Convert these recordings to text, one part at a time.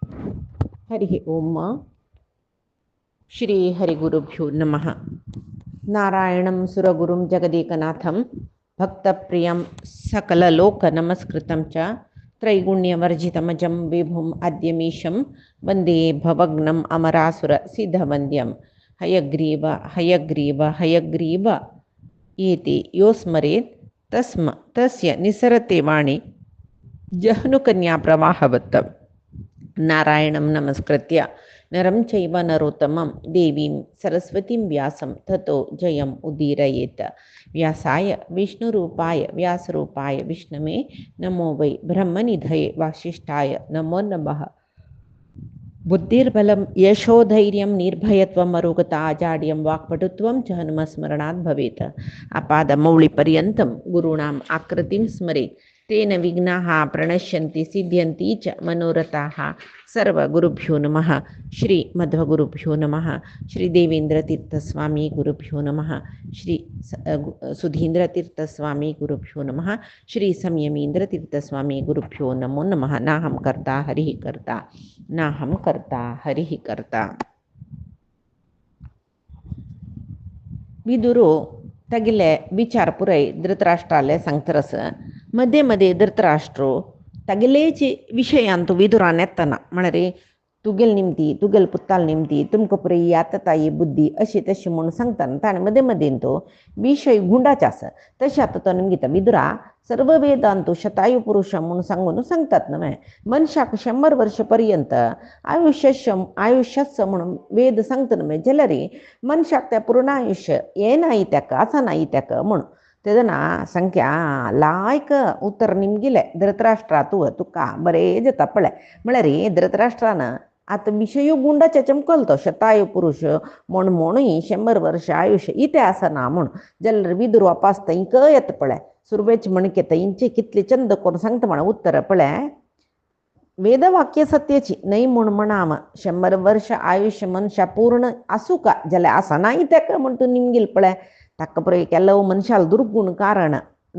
हरि ओम श्री हरिगुरुभ्यो नमः। नारायणं सुरगुरुं जगदेकनाथं भक्तप्रियं सकललोकनमस्कृतं च त्रैगुण्यवर्जितमजं विभुम् अद्यमीशं वन्दे भवग्नम् अमरासुरसिद्धवन्द्यं हयग्रीव हयग्रीव हयग्रीव एति यो स्मरेत् तस्य निसरते वाणी जह्नुकन्या प्रवाहवत्। नारायणं नमस्कृत्य नरं चैव नरोत्तमं देवीं सरस्वतीं व्यासं ततो जयम् उदीरयेत्। व्यासाय विष्णुरूपाय व्यासरूपाय विष्णवे नमो वै ब्रह्मनिधये वासिष्ठाय नमो नमः। बुद्धिर्बलं यशोधैर्यं निर्भयत्वम् अरोगता आजाड्यं वाक्पटुत्वं च हनुमस्मरणात् भवेत्। आपादमौलिपर्यन्तं गुरूणाम् आकृतिं स्मरेत् तेन विघ्नाः प्रणश्यन्ति सिद्ध्यन्ति च मनोरथाः। सर्वगुरुभ्यो नमः। श्री मध्वगुरुभ्यो नमः। श्री देवेन्द्रतीर्थस्वामी गुरुभ्यो नमः। श्री सुधीन्द्रतीर्थस्वामी गुरुभ्यो नमः। श्री संयमीन्द्रतीर्थस्वामी गुरुभ्यो नमो नमः। नाहं कर्ता हरिः कर्ता नाहं कर्ता हरिः कर्ता. विदुरू तगिले विचार पुराय धृतराष्ट्राले सांगतरस मध्ये मध्ये धृतराष्ट्रो तगिलेची विषयांतू विदुरान येताना म्हणारे तुगेल निमती तुगेल पुत्ताल निमती तुमकां पुरे यातताई बुद्धी अशी तशी म्हणून सांगताना ताणें मध्ये मध्ये तो विषय गुंडाचे आसा तशें आतां तो निमगिता विदुरा सर्व वेदांतू शतायु पुरुष म्हणून सांगतात न्हय. मनशाक 100 वर्ष पर्यंत आयुष्याच म्हणून वेद सांगता न्हय जाल्यार मनशाक त्या पूर्ण आयुष्य हे नाही ताका आसा नाही ताका म्हणून तेदना संख्या लायक उत्तर निमगिले धृतराष्ट्रा तुका बरें जाता पळय म्हळ्यार धृतराष्ट्रान आतां विशय गुंडाचे चमकल तो शतायु पुरुष म्हणून 100 वर्ष आयुष्य इथे आसना म्हूण जाल्यार विदुर वापास थंयक येता पळय सुरवेच म्हणके थंयचे कितले चंद करून सांगता म्हणा उत्तर पळय वेदवाक्य सत्याची नाही म्हणाम 100 वर्ष आयुष्य मनशा पूर्ण आसूं का जाल्यार आसना ताका म्हण तूं निमगील पळय ताका पुरो ಕೆಲವು ಮನುಷ್ಯಾಲ ದುರ್ಗುಣ ಕಾರಣ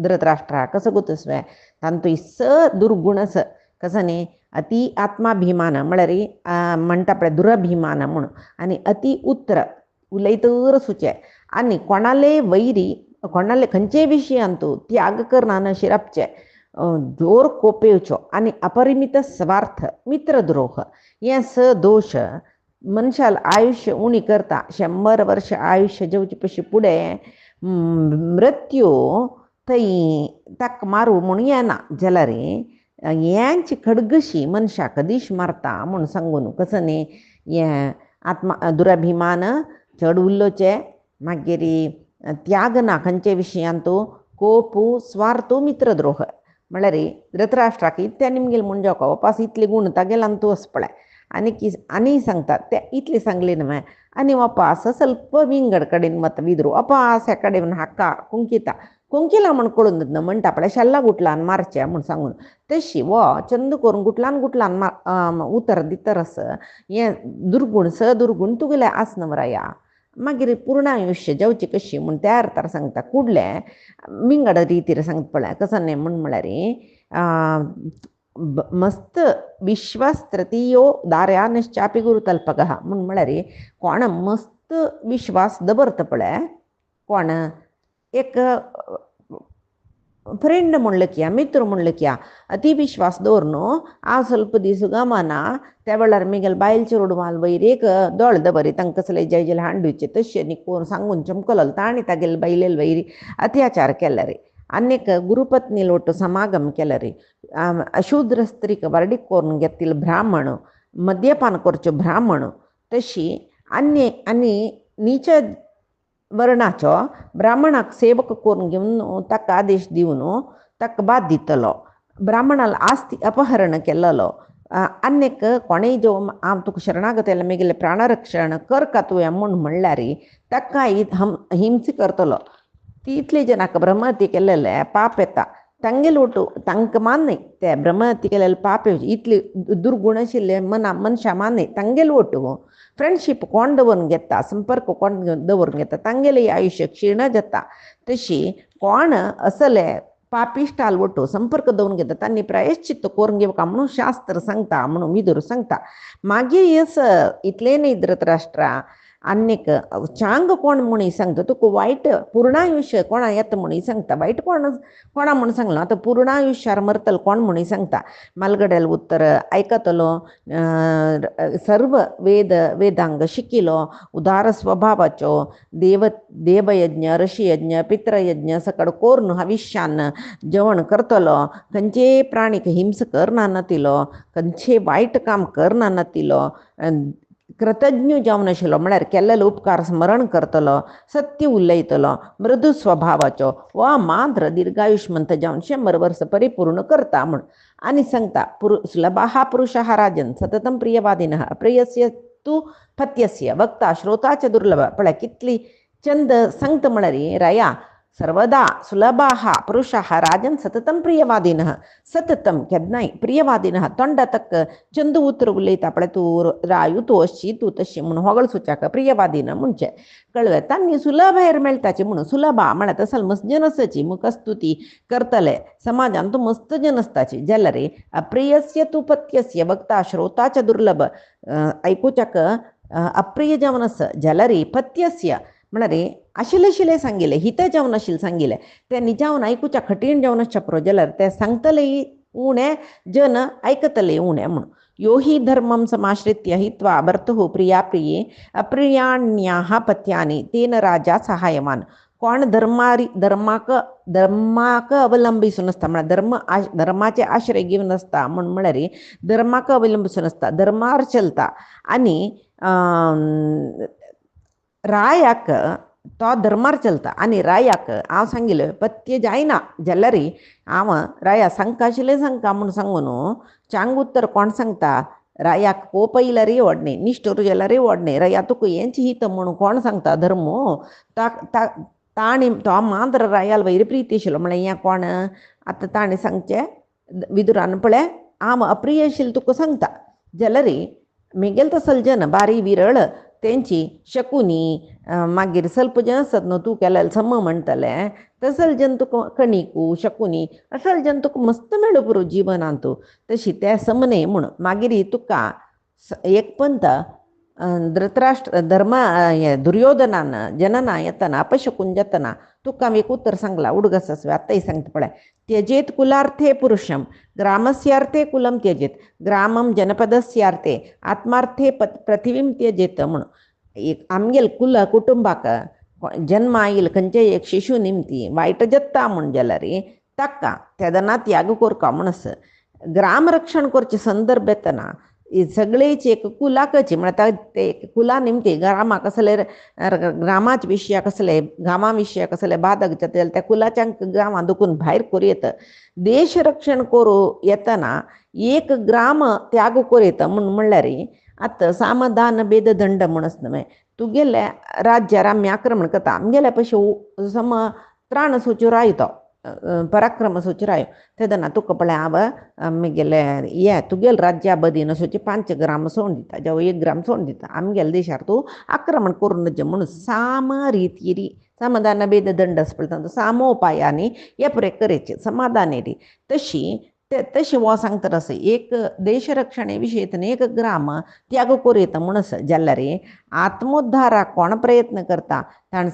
धृतराष्ट्रा कसं गोतस्वे तांतू स दुर्गुणस कसं अति आत्माभिमान म्हळ्यार म्हणटा पळय दुरभिमान म्हणून आनी अति उत्र उलयतर सुचे आनी कोणाले वैरी कोणाले खंयचे विशयांतू त्याग करना शिरपचे जोर कोपेवचो आनी अपरिमित स्वार्थ मित्रद्रोह हे स दोष मनशाल आयुष्य उणी करता 100 वर्ष आयुष्य जेवचे पशी फुडें मृत्यू थंय ताका मारू म्हणून येना जाल्यार यांची खडगशी मनशा कधीच मारता म्हणून सांगून कसं हे आत्मा दुराभिमान चड उरलोचे मागीर त्याग ना खंयचे विशयांतू कोपू स्वार्थू मित्रद्रोह म्हळ्यार धृतराष्ट्राक इतल्या निमगेल म्हणजे वापास इतले गुण तागेलान तूं वच पळय आनी सांगतात ते इतले सांगले न्हय आनी वापास ಸ್ವಲ್ಪ विंगड कडेन मत विदरू वापास हे कडेन हाका कुंकिला म्हण कळून म्हणटा पळय शेल्ला गुटलान मारचे म्हूण सांगून तशी वो चंद करून गुटलान उतर दितरस हे दुर्गुण स दुर्गुण तुगेले आसना मराया मागीर पूर्ण आयुष्य जेवची कशी म्हूण त्या अर्थार सांगता कुडले विंगड रितीर सांगता पळय कसं न्हय म्हूण म्हळ्यार मस्त विश्वास तृतीयो दार्यानश्चापि गुरुतल्पकः म्हूण म्हळ्यार कोण मस्त विश्वास दवरता पळय कोण एक फ्रेंड म्हणलं की मित्र म्हणलं की अति विश्वास दवर न्हू हांव ಸ್ವಲ್ಪ दीस गमाना त्या वेळार मिगेल बायलचे रोडवाल वयर एक दोळ दवरी तांकां कसले जय हांडूचे तशें न्ही कोण सांगून चमकल ताणी तागेले बायलेल वयर अत्याचार केला रे अनेक गुरुपत्नी लोट समागम केला रे अशूद्र स्त्रीक वर्डीक करून घेतील ब्राह्मण मद्यपान करच्यो ब्राह्मण तशी आनी नीच वर्णाचो ब्राह्मणाक सेवक करून घेवन ताका आदेश दिवन ताका बाद दितलो ब्राह्मणाला आस्ती अपहरण केल्लो अनेक कोणेय जो हांव तुका शरणागत येयला मेगेले प्राणरक्षण कर का तुवें म्हूण म्हणल्यार ताका हिंस करतलो इतले जनाक ब्रह्महत्या केलेले पाप येता तांगेल ओटू तांकां मान्य ते ब्रह्महत्या केलेले पाप इतले दुर्गुण आशिल्ले मनशा मान्य तांगेल ओटू फ्रेंडशीप कोण दवरून घेता संपर्क कोण दवरून घेता तांगेले आयुश्य क्षीण जाता तशी कोण असले पापिष्ट आलवटो संपर्क दवरून घेता तांणी प्रायश्चित्त करून घेवका म्हणून शास्त्र सांगता म्हणून विदुर सांगता. मागीर येस इतले न्ही धृतराष्ट्रा आनीक चांग कोण म्हूण सांगता तुका वायट पूर्णायुश्य कोणा येता म्हूण सांगता. वायट कोणा म्हूण सांगलो आतां पूर्णायुश्यार मरतलो कोण म्हूण सांगता. मालगड्याल उत्तर आयकतलो, सर्व वेदांग शिकिलो, उदार स्वभावाचो, देवयज्ञ ऋषियज्ञ पितृयज्ञ सकड कोरून हविष्यान जेवण करतलो, खंयचे प्राणीक हिंस करना नातिलो, खंयचे वायट काम करना नातिलो, कृतज्ञ जावन आशिल्लो म्हळ्यार केल्लेलो उपकार स्मरण करतलो, सत्य उलयतलो, मृदू स्वभावाचो वा मात्र दीर्घायुष्मंत जावन 100 वर्स परिपूर्ण करता म्हूण. आनी सांगता सुलभः पुरुषः राजन सततं प्रियवादिनः अप्रियस्य तू पत्यस्य वक्ता श्रोता च दुर्लभ. पळय कितली चंद सांगता म्हळ्यार राया सर्वदा सुलभाः पुरुषः राजन सततं प्रियवादिनः. सततं केन्नाय प्रियवादिनः तोंडा तक चंद उतर उलयता पळय तूं रायू तूं अशी तूं तशी म्हणून होगळ सुचाक प्रियवादिनः म्हणचे कळ्ळें. तांणी सुलभ हेर मेळटाचे म्हणून सुलभा म्हळ्यार तसल मस्त जनसाची मुखस्तुती करतले समाजान तूं मस्त जनसताची. जाल्यार अप्रियस्य तूं पत्यस्य वक्ता श्रोता च दुर्लभ ऐकुच्याक अप्रिय जावन आसा जाल्यार पत्यस्य म्हळ्यार आशिल्ले सांगिल्ले हित जावन आशिल्ले सांगिल्ले ते निजावन आयकुच्या कठीण जावन आसच्या पुरो जाल्यार ते सांगतले उणे जन आयकतले उणे म्हणून. यो हि धर्मं समाश्रित्य हित्वा भर्तुः प्रिया प्रिये अप्रियाण्याः पत्यानि तेन राजा सहायवान. कोण धर्माक अवलंबिसून आसता म्हळ्यार धर्माचे आश्रय घेवन आसता म्हळ्यार धर्माक अवलंबिसून आसता, धर्मार चलता आनी रायाक तो धर्मार चलता आनी रायाक हांव सांगिल्लें पत्य जायना जाल्यार हांव राया सांगता आशिल्लें सांगता म्हूण सांगून चांग उत्तर कोण सांगता. रायाक पोप येयल्यारय व्हडणे निश्ठूर जाल्यारय व्हडणे राया तुका हेंच हित म्हणून कोण सांगता धर्म ताणी तो मात्र रायाल वयर प्रीती आशिल्लो म्हळ्यार हें कोण आतां ताणें सांगचें विदुरान पळय हांव अप्रिय आशिल्लें तुका सांगता जाल्यार मिगेल तसल जन बारी विरळ तेंची शकुनी मागीर ಸ್ವಲ್ಪ जन आसत न्हू तूं केल्यार सम म्हणटलें तसल जन तुका कणिकू शकुनी असल जन तुका मस्त मेळ्ळो पुरो जिवनांत तूं तशी ते समने म्हूण. मागीर तुका एक पंत धृतराष्ट्र दुर्योधनान जनना येतना अपशकून जातना तुका एक उत्तर सांगला उडगस आत्ताय सांगता पळय. त्यजेत कुलार्थे पुरुषम ग्रामस्यार्थे कुलम त्यजेत ग्रामम जनपदस्यार्थे आत्मार्थे पृथिवीम त्यजेत म्हणून. एक आमगेल कुल कुटुंबाक जन्म आयिल्लो खंयचे एक शिशू निमती वायट जत्ता म्हूण जाल्यार ताका तेदना त्याग करता म्हूण आसा. ग्राम रक्षण करचे संदर्भ येतना सगळेच एक कुलाकची म्हळ्यार ते कुला निमती ग्रामाक असले ग्रामाच्या विशयाक असले गांवा विशयाक असले बाधक जाता जाल्यार त्या कुलाच्या गांवां दुखून भायर करूं येता. देश रक्षण करूं येतना एक ग्राम त्याग करूं येता म्हणल्यार आतां सामदान भेद दंड म्हूण आसता न्हय. तुगेले राज्यार आमी आक्रमण करता आमगेले पयशे सम त्राण सुचुराय तो पराक्रम सुचुराय तेदना तुका पळय हांव आमगेले हे तुगेले राज्या बदीन अशें 5 ग्राम सोडून दिता जावं 1 ग्राम सोडून दिता आमगेले देशार तूं आक्रमण करून नज म्हणून साम रितीरी समाधान भेद दंड आसा पळय सामोपायांनी हे पुरे करेचे समाधानेरी तशी वो सांगता आसा. एक देश रक्षणे विशयेंतून एक ग्राम त्याग करूं येता म्हूण आसा जाल्यार आत्मोद्धाराक कोण प्रयत्न करता ताणें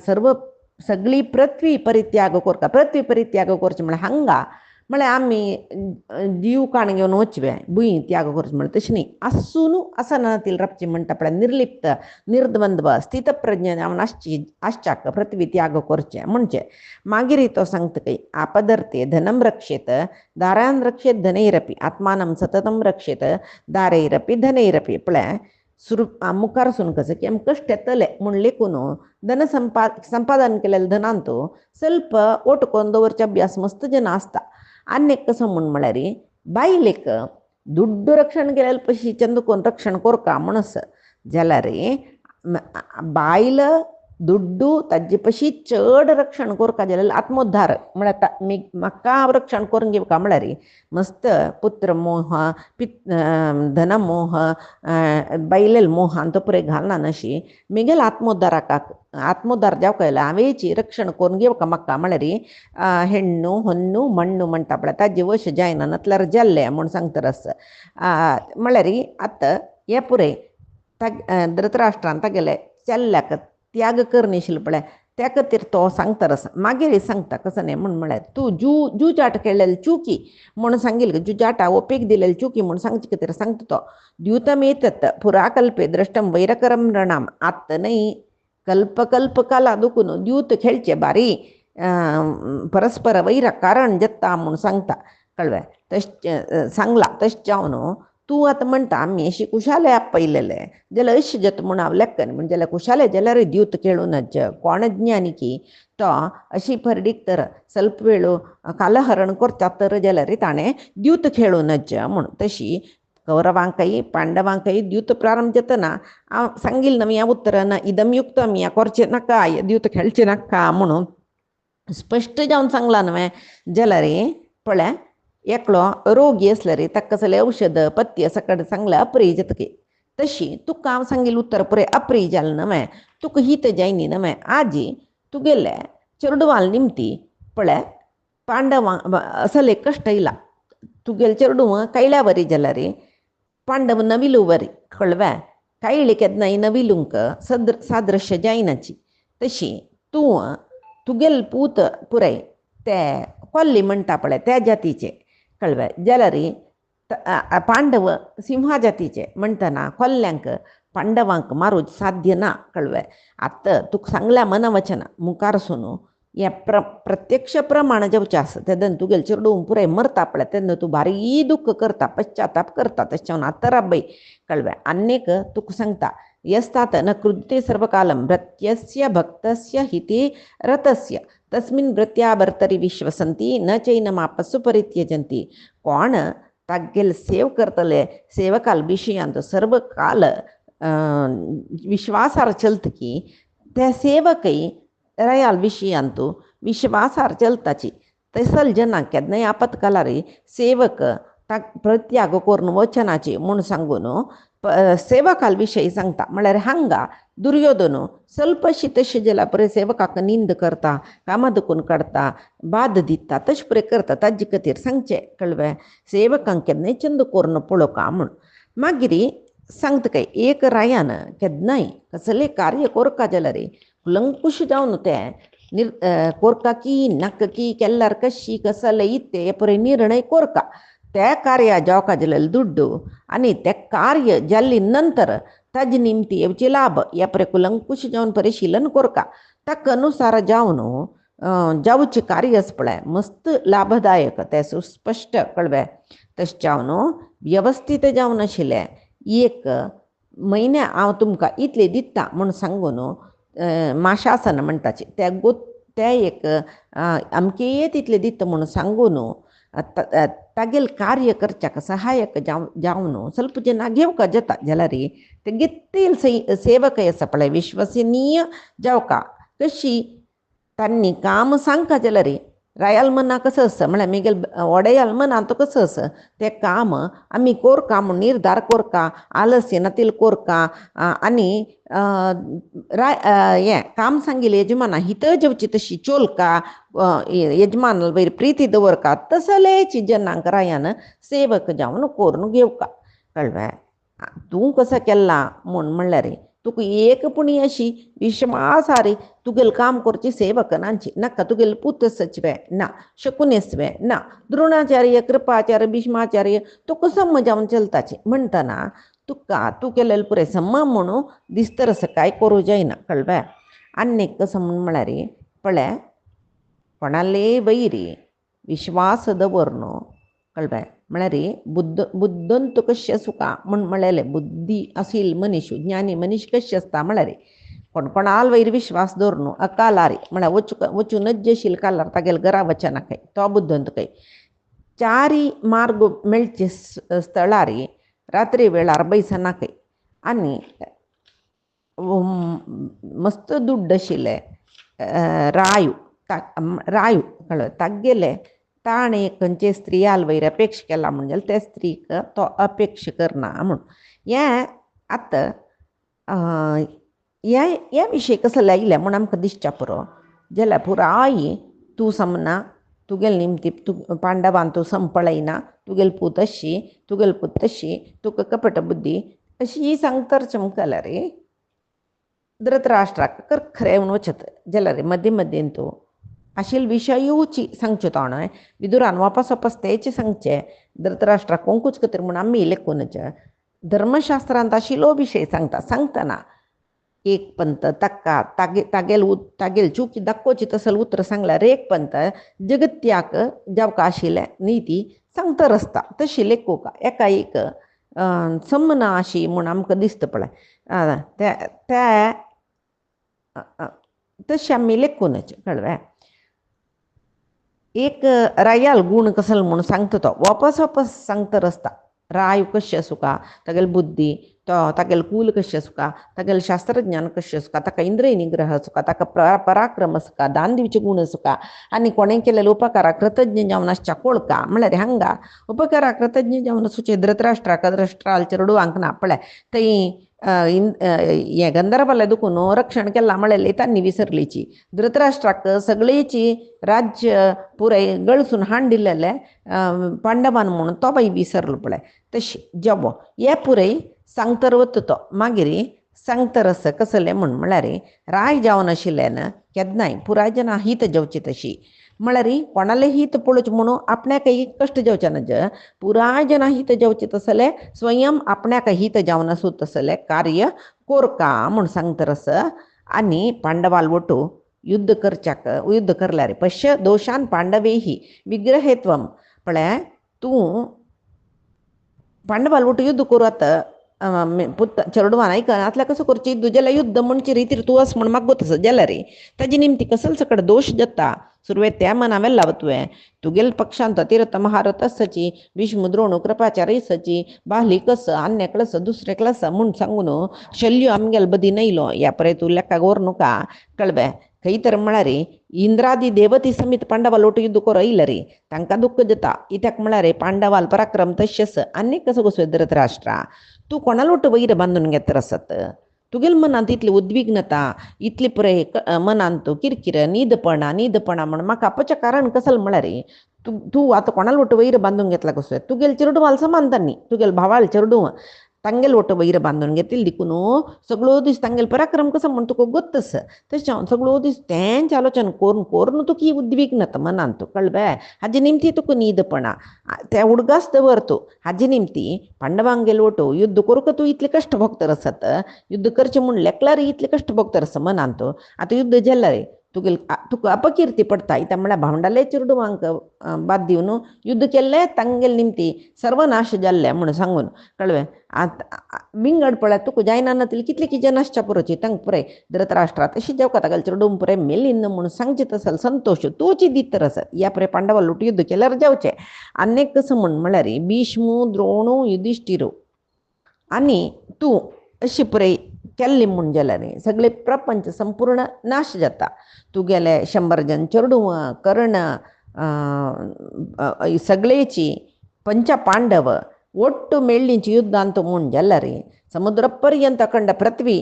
सगळी पृथ्वी परित्याग करता. पृथ्वी परित्याग करचें म्हळ्यार हांगा म्हळ्यार आमी जीव काण घेवन वचवे भुंय त्याग करचें म्हळ्यार तशें न्ही. आसून आसनातील रावचें म्हणटा पळय निर्लिप्त निर्द्वंद्व स्थितप्रज्ञ जावन आसच्याक पृथ्वी त्याग करचें म्हणचें. मागीर तो सांगता की आपदर्थे धनम रक्षेत दारान रक्षेत धनैरपि आत्मानं सततं रक्षेत दारैरपि धनैरपि. पळय मुखार सून कसं की आमकां कश्ट येतले म्हूण लेखून धन संपादन केलेल्या धनान तूं ಸ್ವಲ್ಪ ओटकोन दवरचे अभ्यास मस्त जन आसता. आनीक कसं म्हळ्यार बायलेक दुड्ड रक्षण केलेले पयशे चंद कोण रक्षण करता म्हूण आसा जाल्यार बायल दुड्डू ताजे पशी चड रक्षण कोरका जाल्यार आत्मोद्धार म्हळ्यार म्हाका हांव रक्षण करून घेवका म्हळ्यार मस्त पुत्र मोह धन मोह बैलेल मोह ಅಂತ ಪುರೆ घालना नशी मिगेल आत्मोद्धार जावका ಇಲ್ಲ हांवेची रक्षण करून घेवका म्हाका म्हळ्यार ಹೆಣ್ಣು ಹೊನ್ನು मಣ್ಣು म्हणटा पळय ताजे वश जायना नतल्यार जाल्ले म्हूण सांगता रस म्हळ्यार आतां हे पुरे धृतराष्ट्रान तागेले चल्ल्याक त्याग करनीशिल्ल पळय त्या खातीर तो सांगता रस मागीर सांगता कसं न्ही म्हळ्यार तूं जुजाट खेळलेली चुकी म्हूण सांगिल्ल जुजाटा ओपेक दिलेली चुकी म्हूण सांगचे खातीर सांगता तो द्यूतमेतत् पुराकल्पे द्रष्टम वैरकरम नृणाम आत्तनय कल्पकाला दुखून द्यूत खेळचे बारी परस्पर वैर कारण जत्ता म्हूण सांगता कळ्ळें सांगला तशें जावन तूं आतां म्हणटा आमी अशी कुशाले आपयलेले जाल्यार अशें जाता म्हूण हांव लेखन म्हणजे जाल्यार कुशाले जाल्यार द्यूत खेळूनच कोण ज्ञानी की तो अशी फरडीक तर ಸ್ವಲ್ಪ वेळ कालहरण करता तर जाल्यार ताणें द्यूत खेळूनच म्हूण तशी कौरवांकय पांडवांकय द्यूत प्रारंभ जातना हांव सांगिल्लें न्ही ह्या उतरान इदम युक्तम ह्या करचें नाका द्यूत खेळचें नाका म्हणून स्पश्ट जावन सांगलां न्हय जाल्यार पळय एकलो रोगी असल्यार ताका कसलें औषध पथ्य सकट सांगलें अप्रिय जातकी तशी तुका हांव सांगिल्लें उत्तर पुरे अप्रिय जालें न्हय तुका हित जायनी न्हय आजी तुगेले चेडवाल निमती पळय पांडवां असले कश्ट येयला तुगेले चेडूं कळ्ळ्या बरी जाल्यार पांडव नविलू बरी कळ्ळें कळ्ळी केन्नाय नविलूंक सादृश्य जायनाची तशी तूं तुगेल पूत पुराय ते कोल्ली म्हणटा पळय त्या जातीचे कळ्ळें जाल्यार पांडव सिंहा जातीचे म्हणटना कोल्ल्यांक पांडवांक मारूंक साध्य ना कळ्ळें आतां तुका सांगल्या मनवचना मुखारसून हें प्रत्यक्ष प्रमाण जेवचें आसा तेदन तुगेलें चेडूं पुराय मरता पळय तेन्ना तूं भारी दुख्ख करता पश्चाताप करता तशें आतां राबय कळ्ळें आनीक तुका सांगता यस्तात न कृते सर्वकालं भृत्यस्य भक्तस्य हिते रतस्य तस्मिन् भृत्या भर्तरी विश्वसंती न चैनमापस्सु परित्यजंती कोण तागेल सेव करतले सेवकाल विशयांत सर्व काल विश्वासार चलतकी त्या सेवकय रयाल विशयांत विश्वासार चलताची तसल जना केन्नाय आपत्कालार सेवक प्रत्याग करून वचनाची म्हूण सांगून सेवकाल विशयी सांगता म्हळ्यार हांगा दुर्योधन स्वल्पशी तशें जाल्यार पुरे सेवकाक निंद करता कामां दुखून काडटा बाद दिता तशें पुरे करता ताजे खातीर सांगचें कळ्ळें सेवकांक केन्नाय चंद करून पळोवका म्हूण मागीर सांगता काय एक रायान केन्नाय कसलें कार्य करता जाल्यार कुलंकुश जावन तें कोरका की नाका की केल्यार कशी कसले इत्ते हे पुरे निर्णय कोरका त्या कार्या जावका जाल्यार दुड्डू आनी तें कार्य जाल्ली नंतर ताजे निमती येवचे लाभ ह्या परे कुलंकुश जावन परिशीलन कोरका ताका अनुसार जावन जावचें कार्य आसा पळय मस्त लाभदायक तें सुस्पश्ट कळ्ळें तशें जावन वेवस्थीत जावन आशिल्लें एक म्हयन्या हांव तुमकां इतलें दिता म्हूण सांगून माशासन म्हणटाचे ते एक अमके तितलें दिता म्हूण सांगून तागेल कार्य करच्याक सहायक जावन ಸ್ವಲ್ಪ ಜನ घेवका जाता जाल्यार ते गित्तील सेवक आसा पळय विश्वसनीय जावका कशी तांणी काम सांगता जाल्यार रायाल मना कसं आसा म्हळ्यार मिगेल ओडेयाल मना तो कसं आसा तें काम आमी कोरका म्हूण निर्धार कोरका आलस्य नातील कोरका आनी हें काम सांगिल्लें यजमाना हित जेवची तशी चोलका यजमान वयर प्रिती दवरका तसलेची जनांक रायान सेवक जावन करून घेवका कळ्ळें तूं कसो केला म्हूण म्हणल्यार तुका एकपुणी अशी विश्वासारी तुगेल काम करची सेवक नांची नाका तुगेल पूत सचवे ना शकुनेसवे ना द्रोणाचार्य कृपाचार्य भीष्माचार्य तुका सम जावन चलताची म्हणटना तुका तूं केलेलें पुरे सम म्हणून दिसतर कांय करूं जायना कळ्ळें आनीक कसं म्हळ्यार पळय कोणाले वैरी विश्वास दवरन कळ्ळें म्हळ्यार बुद्धन तूं कशें सुका म्हूण म्हळेलें बुद्धी आशिल्ल मनीस ज्ञानी मनीस कशें आसता म्हळ्यार कोणाल वयर विश्वास दवरन अकालारी म्हळ्यार वचूनच जेशील कालार तागेले घरा वचनाकाय तो बुद्धंत काय चारी मार्ग मेळचे स्थळार रात्री वेळार बैसनाकाय आनी मस्त दुड्ड आशिल्ले रायू रायू कळ्ळें तागेले ताणें खंयचे स्त्री वयर अपेक्षा केला म्हणजे त्या स्त्रीक तो अपेक्षा करना म्हूण हें आतां ह्या विशय कसो लायिल्ले म्हूण आमकां दिसच्या पुरो जाल्यार पुराय तूं समना तुगेल निमती तू पांडवान तूं संपळयना तुगेल पूत अशी तुगेल पूत तशी तुका कपट बुद्धी अशी ही सांगतर चमकला रे धृतराष्ट्राक कर खरें म्हणून वचत जाल्यार रे मदीं मदीं तूं आशिल्ले विशय येवची सांगच्यो तो न्हय विदुरान वापस वापस तेचे सांगचे धृतराष्ट्राक कोंकूच कतर म्हूण आमी लेखूनच धर्मशास्त्रांत आशिल्लो विशय सांगतना एक पंत ताका तागेल चुकी दाखोवची तसल उतर सांगल्यार एक पंत जगत्याक जावका आशिल्ले नीती सांगतर आसता तशी लेखूक एका एक समना अशी म्हूण आमकां दिसता पळय त्या तशें आमी लेखूनच कळ्ळें एक रायाल गूण कसलो म्हूण सांगता तो वापस वापस सांगतर आसता राय कशें आसूं का तागेल बुद्धी तो तागेल कूल कशें आसूं का तागेल शास्त्रज्ञान कशें आसूं का ताका इंद्रिय निग्रह आसूं का ताका पराक्रम आसूं का दान दिवचे गूण आसूं का आनी कोणें केलेले उपकाराक कृतज्ञ जावन आसच्या कोळका म्हळ्यार हांगा उपकाराक कृतज्ञ जावन आसूचे धृतराष्ट्राक धृतराष्ट्राल रडुवांक ना पळय थंय हें गंधर्वाले दुखून रक्षण केलां म्हळ्यार तांणी विसरलीची धृतराष्ट्राक सगळीची राज्य पुराय गळसून हाण दिलेले पांडवान म्हणून तो बाई विसरलो पळय तशी जेवो हे पुराय सांगतर वता तो मागीर सांगतर आसा कसलें म्हळ्यार राय जावन आशिल्ल्यान केन्नाय पुराय जना हीत जेवची तशी म्हळ्यार कोणाले हीत पळोवचें म्हणून आपणाकय कश्ट जेवचे नज पुराय जना हीत जेवचे तसले स्वयं आपणाक हीत जावन आसूं तसले कार्य कोरका म्हूण सांगतर आसा आनी पांडवाल वटू युद्ध करच्याक युद्ध करल्यार पश्य दोशान पांडवेही विग्रहेत्वम पळय तूं पांडवाल वटू युद्ध करूं आतां पुत्त चेडवान आयकनातल्या कसो करची जाल्यार युद्ध म्हणचे रितीर तूं वच म्हण म्हाका गोत जाल्यार ताजी निमती कसल सकड दोश जाता सुरवेत त्या मनावेल लाव तुवें तुगेल पक्षांत तीर्थ महारथ आसची भीष्म द्रोण कृपाचार्य आसची बाहली कस अन्य क्लस दुसरे क्लस म्हूण सांगून शल्यो आमगेल बदी नयलो ह्या पळय तूं लेखाक व्हरनुका कळबे खंय तर म्हळ्यार इंद्रादी देवती समीत पांडवाल वटू युद्ध करूं येयले रे तांकां दुख्ख जाता कित्याक म्हळ्यार पांडवाल पराक्रम तशेंच आनीक कसो कसो धृतराष्ट्रा तूं कोणाला वटू वयर बांदून घेतर आसत तुगेल मनांत इतली उद्विग्नता इतली पुराय मनांत तूं किरकिर न्हिदपणा म्हण म्हाका आपचें कारण कसलें म्हळ्यार तूं आतां कोणाला वटू वयर बांदून घेतला कसो तुगेल चेडवाल समान तांणी तुगेल भावाल चेडू तांगेल वटू वयर बांदून घेतली देखून सगळो दीस तांगेल पराक्रम कसो म्हण तुका गोत्तस तशें हांव सगळो दीस तेंच आलोचन करून तुका ही उद्विग्नता मनांत तूं कळबे हाजे निमती तुका न्हिदपणा त्या उडगास दवर तूं हाजे निमती पांडवांक गेल वटू युद्ध करूंक तूं इतले कश्ट भोगतर आसत युद्ध करचें म्हूण लेखल्यार इतले कश्ट भोगतर आसा मनांत तूं आतां युद्ध जाल्यार तुगेल तुका अपकिर्ती पडटा इता म्हळ्यार भावंडाले चेडवांक बाद दिवन युद्ध केल्ले तांगेल निमती सर्वनाश जाल्ले म्हूण सांगून कळ्ळें विंगड पळय तुका जायना नातली कितली की जनासच्या पुरोची तांकां पुराय धृतराष्ट्रा तशी जेवका तागेल चेडूम पुराय मेलीन म्हूण सांगचे तसल संतोश तूची दितर आसत ह्या पुराय पांडवाल लुट युद्ध केल्यार जावचें आनीक कसो म्हळ्यार भीष्म द्रोण युधिष्ठिर आनी तूं अशी पुराय केल्ली म्हूण जाल्यार सगळे प्रपंच संपूर्ण नाश जाता तुगेले 100 जन चेडूं कर्ण सगळेची पंच पांडव ಒಟ್ಟು ಮೇಳ್ಳಿಂಚಿ ಯುದ್ಧ ಅಂತ ಮುಂಜಲ್ಲರಿ ಸಮುದ್ರ पर्यंत अखंड पृथ्वी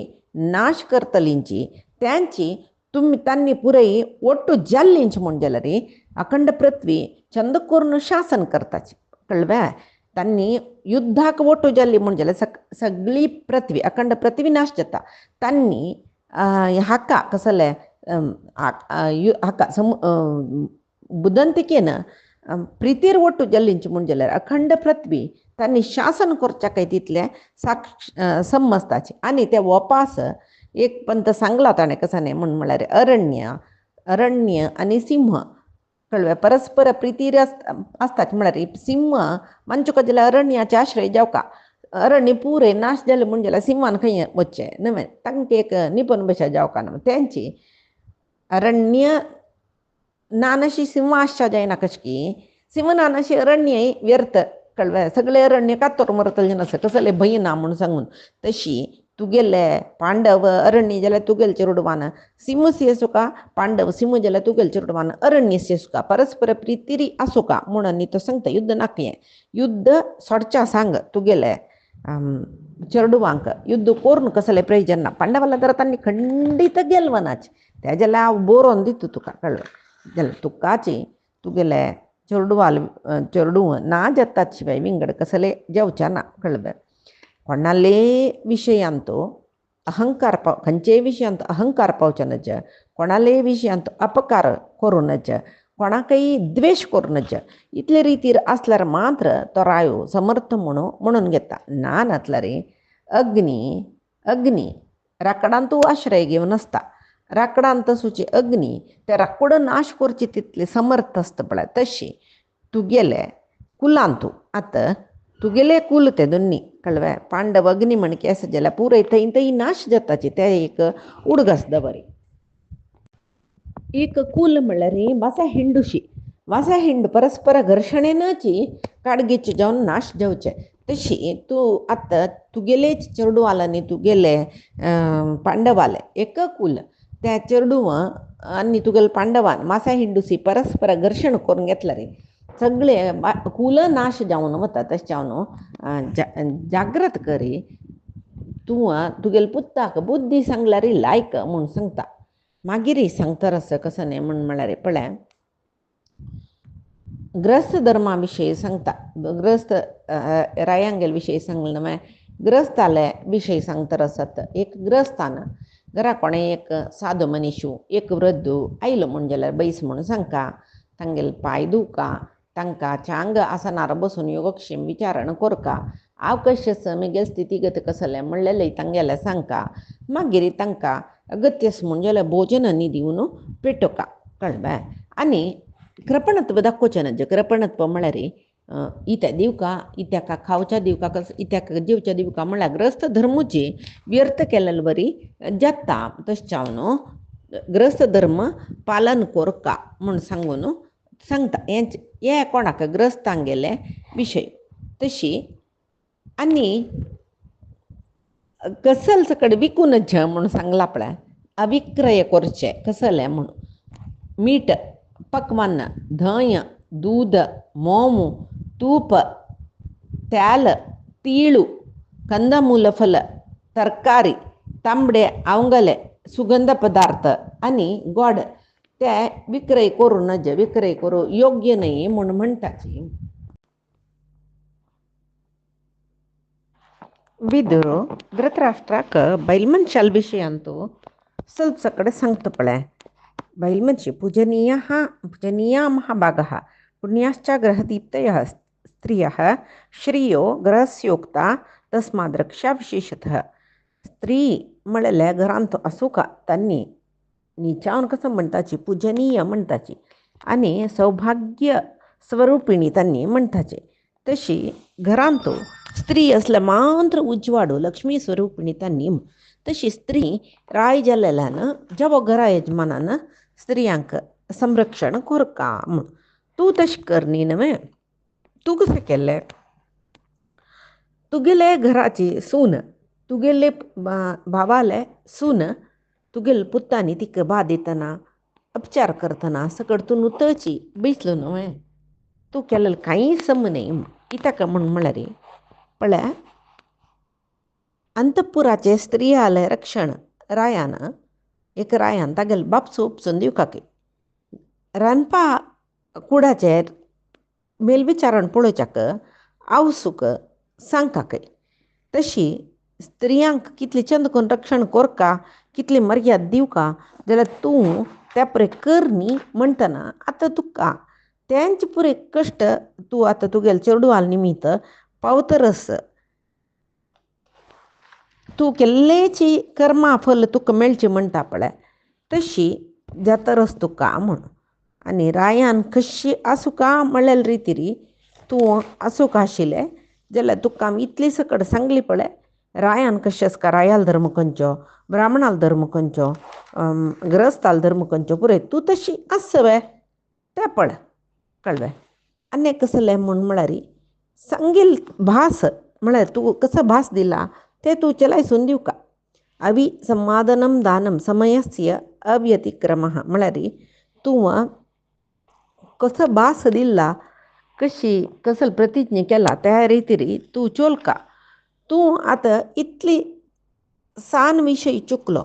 नाश करतलींची त्यांची तुम्ही त्यांनी पुरई ಒಟ್ಟು जल्लींची ಮುಂಜಲ್ಲರಿ अखंड पृथ्वी चंद करून शासन करताची कळवे त्यांनी युद्धाक ಒಟ್ಟು जल्ली ಮುಂಜಲ್ಲ सगळी पृथ्वी अखंड पृथ्वी नाश जाता त्यांनी हाका कसले हाका बुदंतिकेन प्रितीर ಒಟ್ಟು जल्लींची ಮುಂಜಲ್ಲ अखंड पृथ्वी त्यांनी शासन करच्या काही तितले समजताचे आणि त्या वपास एक पंत सांगला ताणें कसाने म्हूण म्हळ्यार अरण्य आणि सिंह कळवे परस्पर प्रितीर आसताच म्हळ्यार सिंह मंचुका जाल्यार अरण्याचे आश्रय जावका अरण्य पुरे नाश जाले म्हूण जाल्यार सिंहान खंय वच्चे न्हय तांकां एक निपन बशा जावका न्हय त्यांची अरण्य नानशी सिंह आसच्या जायना कशकी सिंह नानशी अरण्य व्यर्थ कळवे सगळे अरण्य कातोर मरतले नस कसले भंय ना म्हूण सांगून तशी तुगेले पांडव अरण्य जाल्यार तुगेल चेडवान सिमसी असो का पांडव सिम जाल्यार तुगेल चेडवान अरण्य असो का परस्पर प्रितिरी असो का म्हणून तो सांगता युद्ध नाकये युद्ध सोडच्या सांग तुगेले चेडवांक युद्ध कोरून कसले प्रयोजन ना पांडवाला तर तांणी खंडीत गेल्वनाच त्या जाल्यार हांव बरोवन दिता तुका कळ्ळें जाल्यार तुकाची तुगेले चेडूं ना जातात शिवाय विंगड कसले जेवच्या ना कळ्ळें कोणाले विशयांत अहंकार खंयचेय विशयांत अहंकार पावचे नज कोणाले विशयांत अपकार करूं नज कोणाकय द्वेश करूं नज इतले रितीर आसल्यार मात्र तो रायो समर्थ म्हणून घेता ना नातला रे अग्नी राकडांतू आश्रय घेवन आसता राकडांत सुचे अग्नी ते राकड नाश करचे तितले समर्थ आसता पळय तशी तुगेले कुलांतू आतां तुगेले कुल ते दोन्ही कळवे पांडव अग्नी म्हणके आसा जाल्यार पुराय थंय थंय नाश जाताचे ते एक उडगस दवरी एक कुल म्हणल्यार वासा हिंडुशी वासा हिंड परस्पर घर्षणेनची काडगेचे जावन नाश जावचे तशी तूं आतां तुगेले चेडवाल आनी तुगेले पांडवाले एक कुल त्या चेडूं आनी तुगेले पांडवान मासा हिंडुसी परस्पर घर्षण करून घेतला रे सगळे कुल नाश जावन वता तशें जावन जागृत करी तूं तुगेले पुत्ताक बुद्धी सांगल्यार लायक म्हूण सांगता मागीर सांगता आसा कसं न्ही म्हळ्यार पळय ग्रस्त धर्मा विशयी सांगता ग्रस्त रायांगेल विशयी सांगले न्हय ग्रस्ताले विशयी सांगता आसत एक ग्रस्तान घरा कोणे एक सादो मनीशू एक वृद्धू आयलो म्हण जाल्यार बैस म्हूण सांगता तांगेले पांय दुका तांकां चांग आसनार बसून योगक्षेम विचारण कोरका हांव कशें आसा म्हगेल स्थितीगत कसलें म्हणलेलें तांगेलें सांगता मागीर तांकां अगत्यस म्हूण जाल्यार भोजन न्ही दिवन पेटोवका कळ्ळें आनी कृपणत्व दाखोवचें न्हय कृपणत्व म्हळ्यार इत्या दिवका इत्याक खावच्या दिवका इत्याक जेवच्या दिवका म्हळ्यार ग्रस्त धर्मूची व्यर्थ केलेले बरी जाता तशें जावन ग्रस्त धर्म पालन कोरका म्हूण सांगून सांगता हे कोणाक ग्रस्तांगेले विशय तशी आनी कसल सकड विकूनच म्हूण सांगला पळय अविक्रय करचे कसले म्हूण मीठ पक्वान्न धंय दूध मोमू तूप त्याल ತೀಳು कंदमूल फल तरकारी तांबडे आवंगले सुगंध पदार्थ आनी गोड ते विक्रय करूं नज विक्रय करूं योग्य न्ही म्हूण म्हणटाची विदुर धृतराष्ट्राक बैलमनशाल विशयांतू ಸ್ವಲ್ಪ सकಡೆ सांगता पळय बैलमनशी पूजनीया महाभागः पुण्याश्च ग्रहदीप्तयः स्त्रियः श्रियो ग्रहस्योक्ता तस्माद् रक्षा विशेषतः स्त्री म्हणल्यार घरांत आसूं का तांणी नीचावन कसं म्हणटाची पूजनीय म्हणटाची आनी सौभाग्य स्वरूपिणी तांणी म्हणटाचे तशी घरांत स्त्री असल्या मात्र उजवाडू लक्ष्मी स्वरूपिणी तांणी तशी स्त्री राय जाल्ल्यान जेवो घरा यजमानान स्त्रियांक संरक्षण कोरका म्हूण तूं तशें कर न्ही न्हय तूं कशें केलें तुगेले घराची सून तुगेले भावाले सून तुगेले पुत्तांनी तिका बा दितना अपचार करतना सकड तूं नुतळची बैसलो न्हय तूं केलें कांय सम न्ही कित्याक म्हळ्यार पळय अंतपुराचे स्त्रियाले रक्षण रायान एक रायान तागेले बापसो उपसून दिवपाक रांदपा कुडाचेर मेलविचारण पळोवच्याक आवसूक सांगपाक तशी स्त्रियांक कितली चंद करून रक्षण कोरका कितली मर्याद दिवका जाल्यार तूं त्या परे कर न्ही म्हणटना आतां तुका तेंचे पुरे कश्ट तूं आतां तुगेले चेडवाल निमित्त पावतरस तूं केल्लेची कर्मा फल तुका मेळची म्हणटा पळय तशी जातरस तुका म्हूण आनी रायान कशी आसूं का म्हणलेले रितीरी तूं आसूं का आशिल्लें जाल्यार तुका इतली सकड सांगली पळय रायान कशें आसता रायाल धर्म खंयचो ब्राह्मणाल धर्म खंयचो ग्रस्ताल धर्म खंयचो पुरे तूं तशी आसवे तें पळय कळ्ळें आनी कसलें म्हळ्यार सांगील भास म्हळ्यार तूं कसो भास दिला तें तूं चलायसून दिवका अवि संवादनम दानम समयस्य अव्यतिक्रमः म्हळ्यार तूं कसं भास दिला कशी कसल प्रतिज्ञा केला त्या रितीरी तू चोलका तूं आतां इतली सान विषयी चुकलो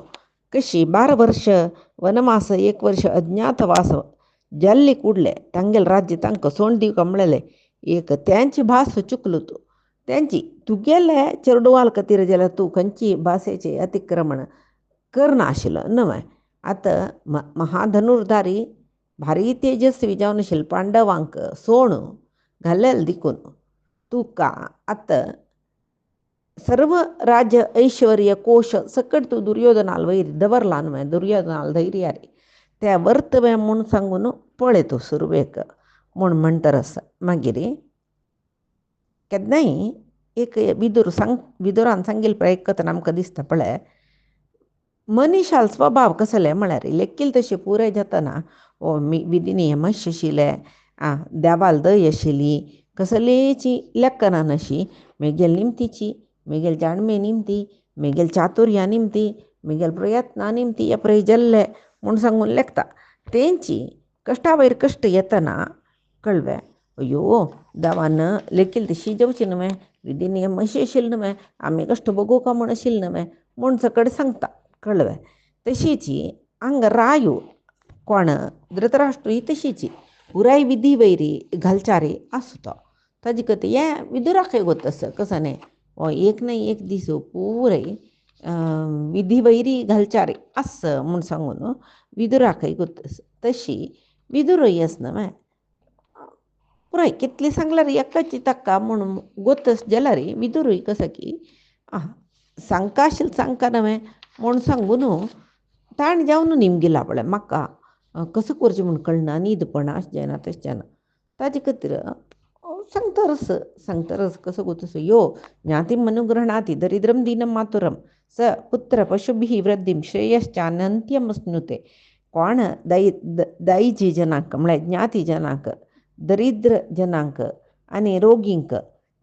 कशी 12 वर्ष वनवास 1 वर्ष अज्ञातवास जल्ली कुडले तांगेल राज्य तांकां सोड दिवका म्हणलें एक त्यांची भास चुकलो तूं त्यांची तुगेले चेडवाल खातीर जाल्यार तूं खंयची भाशेचें अतिक्रमण करना आशिल्लो न्हय आतां महाधनुर्धारी भारी तेजस्वी जावन आशिल्ले पांडवांक सोण घालेल देखून तुका आतां सर्व राज्य ऐश्वर्य कोश सकट तूं दुर्योधनाल वयर दवरला न्हय दुर्योधनाल धैर्यारी त्या वर्तवे म्हूण सांगून पळय तूं सुरवेक म्हूण म्हणटरस मागीर केन्नाय एक विदुरान सांगिल्लें पळय एक कथन आमकां दिसता पळय मनशाल स्वभाव कसले म्हळ्यार लेखील तशें पुराय जातना विधीन यमश आशिल्ले देवाल दय आशिल्ली कसलेची लेखना नाशी मेगेल निमतीची मेगेल जाणमे निमती मेगेल चातुर्या निमती मेगेल प्रयत्ना निमती हे पळय जल्ले म्हूण सांगून लेखता तेंची कश्टा वयर कश्ट येतना कळवे अयो देवान लेखील तशी जेवची न्हय विधीन यमश आशिल्ली न्हय आमी कश्ट बगोवका म्हूण आशिल्ली न्हय म्हूण सकट सांगता कळवे तशीची हांगा रायो कोण धृतराष्ट्र ही तशीची पुराय विधी वैरी घालचारी आसू तो ताजे कथ हें विदुराकय गोतस कसं न्ही हो एक न्हय एक दीस पुराय विधी वैरी घालचारी आस म्हूण सांगून विदुराकय गोतस तशी विदुरय आस न्हय पुराय कितली सांगल्यार एकाची ताका म्हणून गोतस जाल्यार विदुरूय कसं की सांगका आशिल्लें सांगका न्हय म्हूण सांगून ताण जावन निमगेला पळय म्हाका कसं करचें म्हूण कळना न्हीदपणां अशें जायना तशें जायना ताजे खातीर सांगतरस कसो गोतस यो ज्ञाती मनुगृह्णाती दरिद्रम दीनम मातुरम स पुत्र पशुभिः वृद्धिं श्रेयश्चानंत्यमश्नुते कोण दायजी जनांक म्हळ्यार ज्ञाती जनांक दरिद्र जनांक आनी रोगींक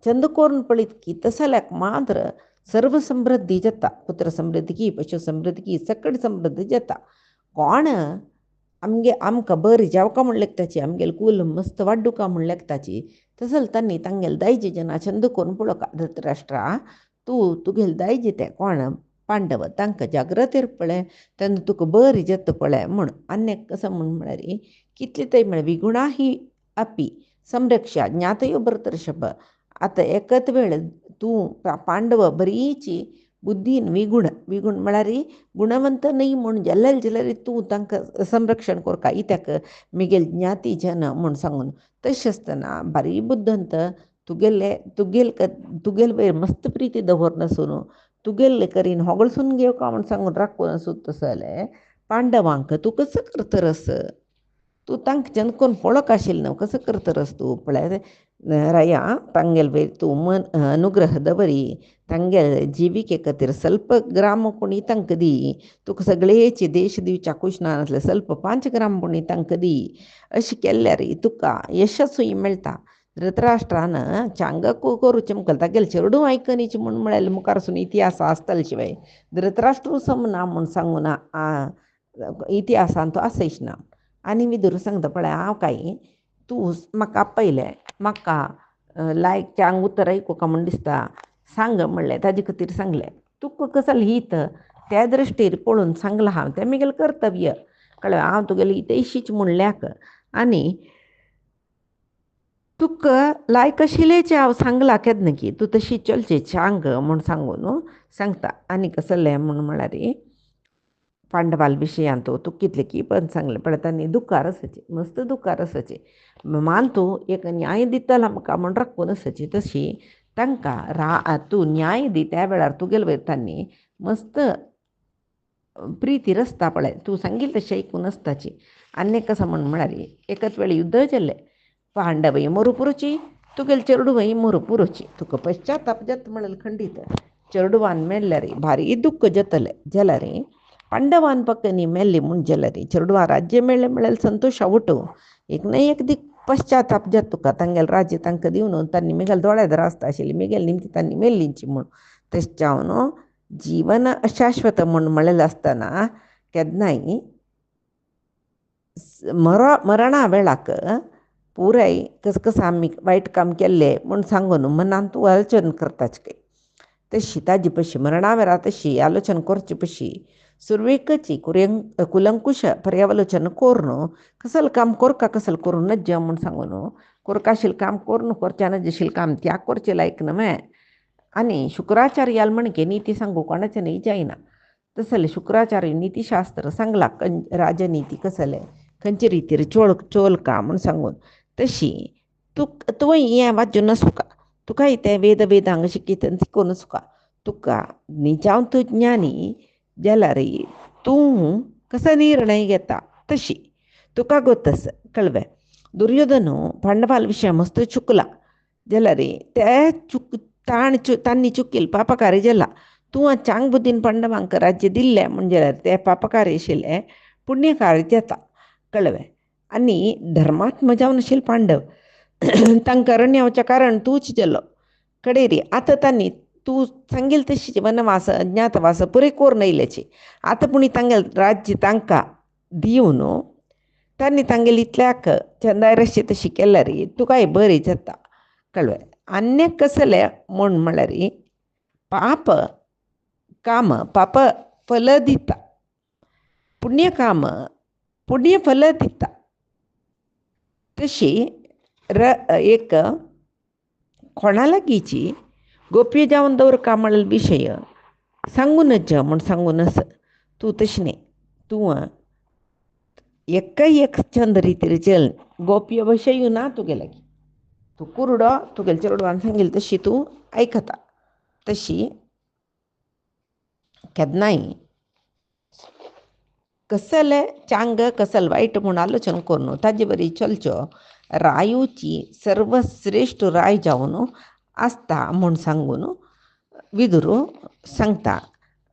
चंद करून पळयत की तसल्याक मात्र सर्व समृद्धी जाता पुत्र समृद्धी पशु समृद्धी सकट समृद्धी जाता कोण आमकां बरी जेवका म्हूण लेखताची आमगेल कूल मस्त वाडूका म्हूण लेखताची तसल तांणी तांगेल दायजी जना चंद करून पळोवका धृतराष्ट्रा तुगेल दायजी ते कोण पांडव तांकां जाग्रतेर पळय तेन्ना तुका बरी जत पळय म्हूण आनेक कसं म्हूण म्हळ्यार कितली तरी म्हळ्यार विगुणा ही अपी संरक्षा ज्ञातयो भरतर्षभ आतां एकच वेळ तूं पांडव बरीची बुद्धीन विगुण म्हळ्यार गुणवंत न्हय म्हूण जाल्यार तूं तांकां संरक्षण कोरका इत्याक मिगेल ज्ञाती जन म्हूण सांगून तशें आसतना बारी बुद्धंत तुगेल वयर मस्त प्रिती दवर नासून तुगेल करीन होगळसून घेवका म्हूण सांगून राखून आसूं तसो जाल्यार पांडवांक तूं कसो करतरस तूं तांकां जेन्ना कोण पळोवंक आशिल्लें न्हय कसो करतरस तूं पळय राया तांगेल वयर तूं अनुग्रह दवरी तांगेल जिविके खातीर ಸ್ವಲ್ಪ ग्राम पुणी तांकां दी तुका सगळेची देश दिवच्या खुश ना नासले ಸ್ವಲ್ಪ 5 ग्राम पुणी तांकां दी अशें केल्यार तुका यशस्वी मेळटा धृतराष्ट्रान चांगकू करूचें मुखार तागेलें चेडूं आयकनीचें म्हूण म्हळ्यार मुखारसून इतिहास आसतले शिवाय धृतराष्ट्र समना म्हूण सांगून इतिहासान तो आसयच ना आनी विदूर सांगता पळय हांव काय तूं म्हाका आपयलें म्हाका लायक चांग उतर आयकुका म्हूण दिसता सांग म्हणलें ताजे खातीर सांगलें तुका कसलें हित त्या दृश्टीर पळोवन सांगलां हांव तें म्हगेलें कर्तव्य कळ्ळें हांव तुगेलें हितैशीच म्हणल्याक आनी तुका लायक आशिल्लेचें हांव सांगलां केन्ना की तूं तशी चलची सांग म्हूण सांगून सांगता आनी कसलें म्हूण म्हळ्यार पांडवाल विशयांत तूं कितलें की पण सांगलें पळय तांणी दुखार आसाचें मस्त दुखार आसाचें मान तूं एक न्याय दितलो आमकां म्हूण राखून आसाची तशी तांकां तूं न्याय दी त्या वेळार तुगेले वयर तांणी मस्त प्रिती रसता पळय तूं सांगिल्लें तशें आयकून आसताची आनी कसं म्हूण म्हळ्यार एकच वेळ युद्ध जाल्लें पांडवय मरू पुरोची तुगेलें चेडूय मरू पुरोची तुका पश्चाताप जाता म्हळ्यार खंडीत चेडवान मेल्ल्यार भारी दुख्ख जातलें जाल्यार पांडवान पक्कनी मेल्ली म्हूण जाल्यार चेडवां राज्य मेळ्ळें म्हळ्यार संतोश आवटो एक न्हय एक दीक पश्चाताप जाता तुका तांगेलें राज्य तांकां दिवन तांणी मेगेल दोळ्यार आसता आशिल्ली मेगेल निमती तांणी मेल्लींची म्हूण तशें जावन जीवन अशाश्वत म्हूण म्हणलेलें आसतना केन्नाय मरणा वेळाक पुराय कसं आमी वायट काम केल्लें म्हूण सांगून मनांत तूं आलोचन करताच काय तशी ताजी पशी मरणा वेळा तशी आलोचन करची पशी सुरवेकची कुलंकुश पर्यावलोचन कोरून कसल काम कोरका कसल करून नज्ज म्हूण सांगून कोरकाशील काम कोरून करच्या नज्जशील काम त्याग करचे लायक नमे आनी शुक्राचार्याल म्हणके नीती सांगू कोणाचें न्ही जायना तसले शुक्राचार्य नीतीशास्त्र सांगला राजनीती कसले खंयचे रितीर चोलका म्हूण सांगून तशी तुवें हें वाचून नसुका तुका तें वेदांग शिकित शिकून नसुका तुका जावं तूं ज्ञानी जाल्यार तूं कसो निर्णय घेता तशी तुका गोतस कळ्ळें दुर्योधन पांडवाल विशय मस्त चुकला जाल्यार ते तांणी चुकील पापकारी जाला तूं चांग बुद्दीन पांडवांक राज्य दिल्लें म्हणजे ते पापकारी आशिल्ले पुण्यकारी जाता कळ्ळें आनी धर्मात्म जावन आशिल्ले पांडव तांकां रण्य कारण तूंच गेलो कडेरी आतां तांणी तूं सांगेल तशी वनवास अज्ञातवास पुरे कोरून येयल्याची आतां पुणी तांगेल राज्य तांकां दिवन तांणी तांगेली इतल्याक चंदायरशी तशी केल्यार तुकाय बरी जाता कळ्ळें अन्य कसलें म्हूण म्हणल्यार पाप काम पाप फल दिता पुण्य काम पुण्य फल दिता तशी एक कोणा लागींची गोप्य जावन दवरका म्हणलेलो विशय सांगूनच म्हूण सांगूनच तूं तशें न्ही तूं एक छंद रितीर चल गोप्य विशय ना तुगे लागीं तूं कुरडो तुगेले चेडवान सांगेल तशी तूं आयकता तशी केन्नाय कसले चांग कसल वायट म्हूण आलोचन करून ताजे बरी चलच्यो रायूची सर्वश्रेश्ठ राय जावन आसता म्हूण सांगून विदूर सांगता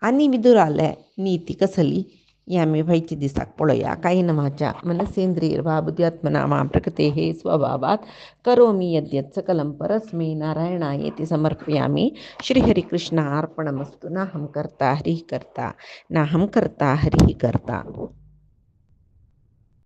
आनी विदुराले नीती कसली ही आमी फायच्या दिसाक पळोवया कायिनमाच्या मनसेंद्रिय वा बुद्ध्यात्मना प्रकृतेः स्वभावात् करोमि यद्यत् सकलं परस्मै नारायणायेति समर्पयामि श्रीहरिकृष्णार्पणमस्तु नाहं कर्ता हरिः कर्ता नाहं कर्ता हरिः कर्ता।